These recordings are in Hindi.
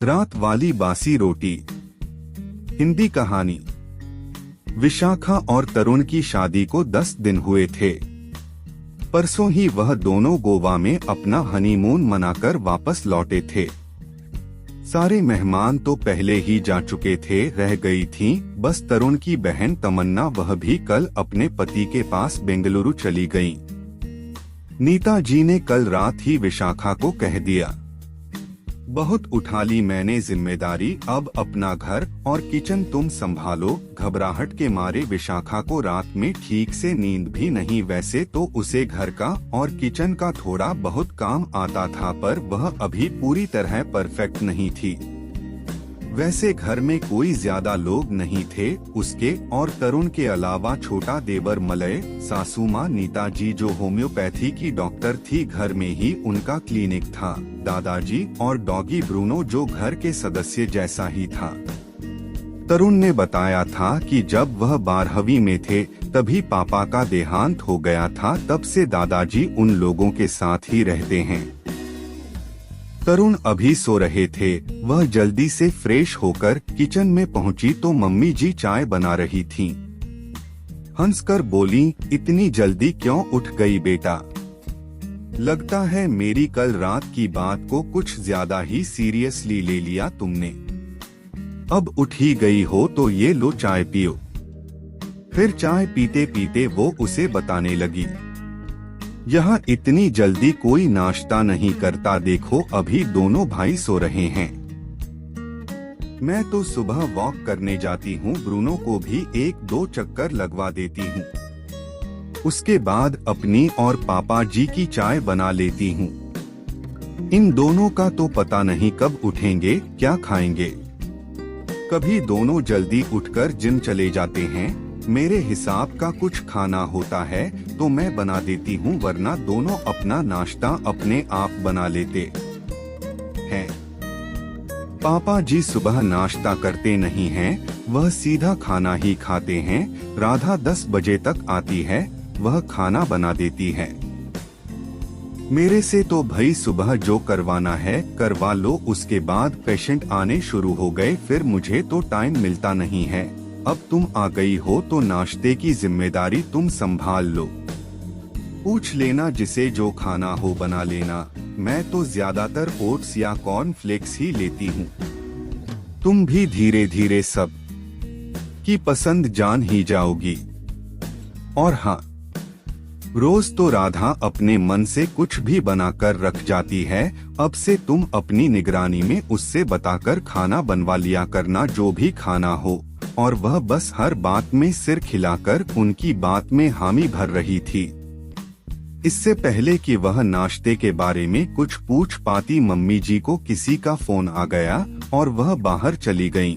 रात वाली बासी रोटी। हिंदी कहानी। विशाखा और तरुण की शादी को 10 दिन हुए थे। परसों ही वह दोनों गोवा में अपना हनीमून मनाकर वापस लौटे थे। सारे मेहमान तो पहले ही जा चुके थे, रह गई थीं बस तरुण की बहन तमन्ना। वह भी कल अपने पति के पास बेंगलुरु चली गईं। नीता जी ने कल रात ही विशाखा को कह दिया, बहुत उठा ली मैंने जिम्मेदारी, अब अपना घर और किचन तुम संभालो। घबराहट के मारे विशाखा को रात में ठीक से नींद भी नहीं। वैसे तो उसे घर का और किचन का थोड़ा बहुत काम आता था, पर वह अभी पूरी तरह परफेक्ट नहीं थी। वैसे घर में कोई ज्यादा लोग नहीं थे, उसके और तरुण के अलावा छोटा देवर मलय, सासू माँ नीता जी जो होम्योपैथी की डॉक्टर थी, घर में ही उनका क्लिनिक था, दादाजी और डॉगी ब्रूनो जो घर के सदस्य जैसा ही था। तरुण ने बताया था कि जब वह 12वीं में थे तभी पापा का देहांत हो गया था, तब से दादाजी उन लोगों के साथ ही रहते हैं। तरुण अभी सो रहे थे। वह जल्दी से फ्रेश होकर किचन में पहुंची तो मम्मी जी चाय बना रही थीं। हंसकर बोली, इतनी जल्दी क्यों उठ गई बेटा? लगता है मेरी कल रात की बात को कुछ ज्यादा ही सीरियसली ले लिया तुमने। अब उठ ही गई हो तो ये लो चाय पियो। फिर चाय पीते पीते वो उसे बताने लगी, यहाँ इतनी जल्दी कोई नाश्ता नहीं करता, देखो अभी दोनों भाई सो रहे हैं। मैं तो सुबह वॉक करने जाती हूँ, ब्रूनो को भी 1-2 चक्कर लगवा देती हूँ। उसके बाद अपनी और पापा जी की चाय बना लेती हूँ। इन दोनों का तो पता नहीं कब उठेंगे, क्या खाएंगे। कभी दोनों जल्दी उठकर जिम चले जाते हैं। मेरे हिसाब का कुछ खाना होता है तो मैं बना देती हूँ, वरना दोनों अपना नाश्ता अपने आप बना लेते हैं। पापा जी सुबह नाश्ता करते नहीं हैं, वह सीधा खाना ही खाते हैं। राधा 10 बजे तक आती है, वह खाना बना देती है। मेरे से तो भाई सुबह जो करवाना है करवा लो, उसके बाद पेशेंट आने शुरू हो गए, फिर मुझे तो टाइम मिलता नहीं है। अब तुम आ गई हो तो नाश्ते की जिम्मेदारी तुम संभाल लो। पूछ लेना जिसे जो खाना हो बना लेना। मैं तो ज्यादातर ओट्स या कॉर्नफ्लेक्स ही लेती हूँ। तुम भी धीरे धीरे सब की पसंद जान ही जाओगी। और हाँ, रोज तो राधा अपने मन से कुछ भी बनाकर रख जाती है। अब से तुम अपनी निगरानी में उससे बताकर खाना बनवा लिया करना, जो भी खाना हो। और वह बस हर बात में सिर खिलाकर उनकी बात में हामी भर रही थी। इससे पहले कि वह नाश्ते के बारे में कुछ पूछ पाती, मम्मी जी को किसी का फोन आ गया और वह बाहर चली गईं।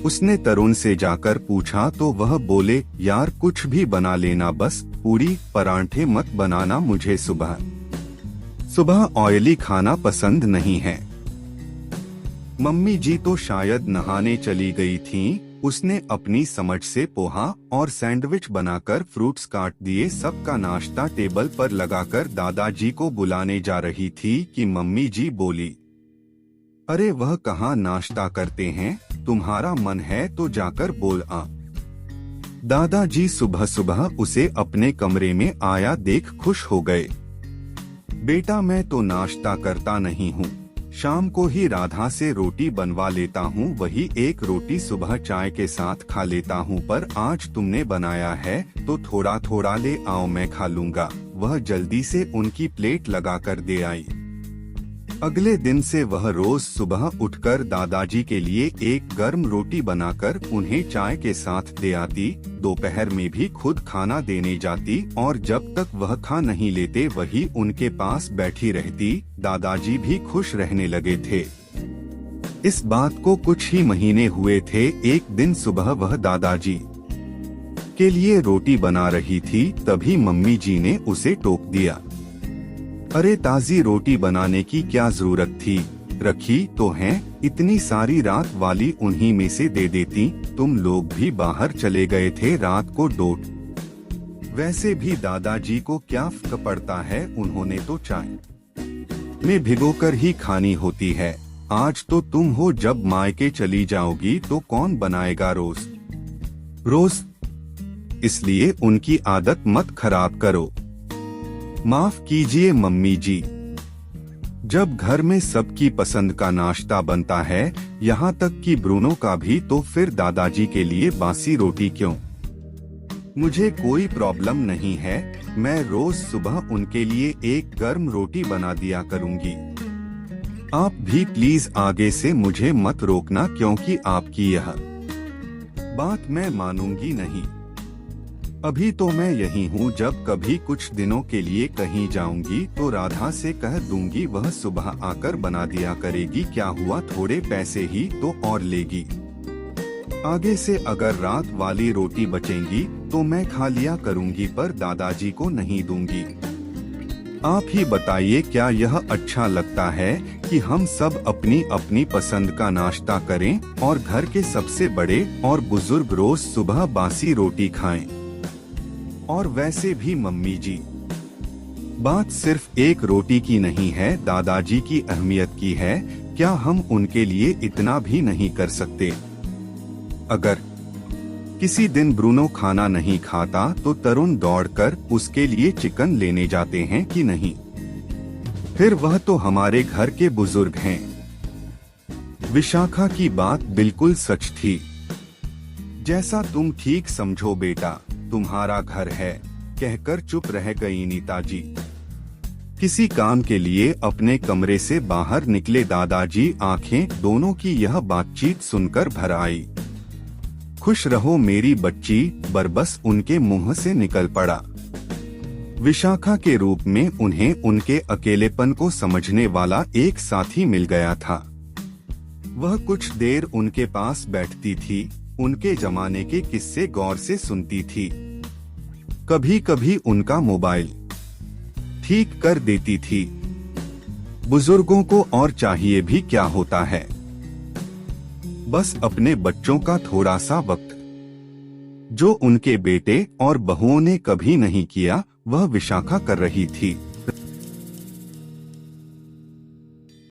उसने तरुण से जाकर पूछा तो वह बोले, यार कुछ भी बना लेना, बस पूरी परांठे मत बनाना, मुझे सुबह सुबह ऑयली खाना पसंद नहीं है। मम्मी जी तो शायद नहाने चली गई थीं। उसने अपनी समझ से पोहा और सैंडविच बनाकर फ्रूट्स काट दिए। सबका नाश्ता टेबल पर लगाकर दादाजी को बुलाने जा रही थी कि मम्मी जी बोली, अरे वह कहाँ नाश्ता करते हैं, तुम्हारा मन है तो जाकर बोल आ। दादाजी सुबह सुबह उसे अपने कमरे में आया देख खुश हो गए। बेटा मैं तो नाश्ता करता नहीं हूँ, शाम को ही राधा से रोटी बनवा लेता हूँ, वही एक रोटी सुबह चाय के साथ खा लेता हूँ, पर आज तुमने बनाया है तो थोड़ा थोड़ा ले आओ, मैं खा लूँगा। वह जल्दी से उनकी प्लेट लगाकर दे आई। अगले दिन से वह रोज सुबह उठकर दादाजी के लिए एक गर्म रोटी बनाकर उन्हें चाय के साथ दे आती। दोपहर में भी खुद खाना देने जाती और जब तक वह खा नहीं लेते वही उनके पास बैठी रहती। दादाजी भी खुश रहने लगे थे। इस बात को कुछ ही महीने हुए थे। एक दिन सुबह वह दादाजी के लिए रोटी बना रही थी, तभी मम्मी जी ने उसे टोक दिया, अरे ताजी रोटी बनाने की क्या जरूरत थी, रखी तो है, इतनी सारी रात वाली उन्हीं में से दे देती। तुम लोग भी बाहर चले गए थे रात को डोट। वैसे भी दादाजी को क्या फर्क पड़ता है, उन्होंने तो चाय में भिगोकर ही खानी होती है। आज तो तुम हो, जब मायके चली जाओगी तो कौन बनाएगा रोज। इसलिए उनकी आदत मत खराब करो। माफ कीजिए मम्मी जी। जब घर में सबकी पसंद का नाश्ता बनता है, यहाँ तक कि ब्रूनो का भी, तो फिर दादाजी के लिए बासी रोटी क्यों? मुझे कोई प्रॉब्लम नहीं है, मैं रोज सुबह उनके लिए एक गर्म रोटी बना दिया करूंगी। आप भी प्लीज आगे से मुझे मत रोकना, क्योंकि आपकी यह बात मैं मानूंगी नहीं। अभी तो मैं यही हूँ, जब कभी कुछ दिनों के लिए कहीं जाऊंगी तो राधा से कह दूंगी, वह सुबह आकर बना दिया करेगी। क्या हुआ, थोड़े पैसे ही तो और लेगी। आगे से अगर रात वाली रोटी बचेंगी तो मैं खा लिया करूंगी, पर दादाजी को नहीं दूंगी। आप ही बताइए, क्या यह अच्छा लगता है कि हम सब अपनी अपनी पसंद का नाश्ता करें और घर के सबसे बड़े और बुजुर्ग रोज सुबह बासी रोटी खाएं? और वैसे भी मम्मी जी, बात सिर्फ एक रोटी की नहीं है, दादाजी की अहमियत की है। क्या हम उनके लिए इतना भी नहीं कर सकते? अगर किसी दिन ब्रूनो खाना नहीं खाता तो तरुण दौड़कर उसके लिए चिकन लेने जाते हैं कि नहीं? फिर वह तो हमारे घर के बुजुर्ग हैं। विशाखा की बात बिल्कुल सच थी। जैसा तुम ठीक समझो बेटा, तुम्हारा घर है, कहकर चुप रह गई नीताजी। किसी काम के लिए अपने कमरे से बाहर निकले दादाजी आंखें दोनों की यह बातचीत सुनकर भर आई। खुश रहो मेरी बच्ची, बरबस उनके मुंह से निकल पड़ा। विशाखा के रूप में उन्हें उनके अकेलेपन को समझने वाला एक साथी मिल गया था। वह कुछ देर उनके पास बैठती थी, उनके जमाने के किस्से गौर से सुनती थी। कभी कभी उनका मोबाइल ठीक कर देती थी। बुजुर्गों को और चाहिए भी क्या होता है, बस अपने बच्चों का थोड़ा सा वक्त। जो उनके बेटे और बहुओं ने कभी नहीं किया, वह विशाखा कर रही थी।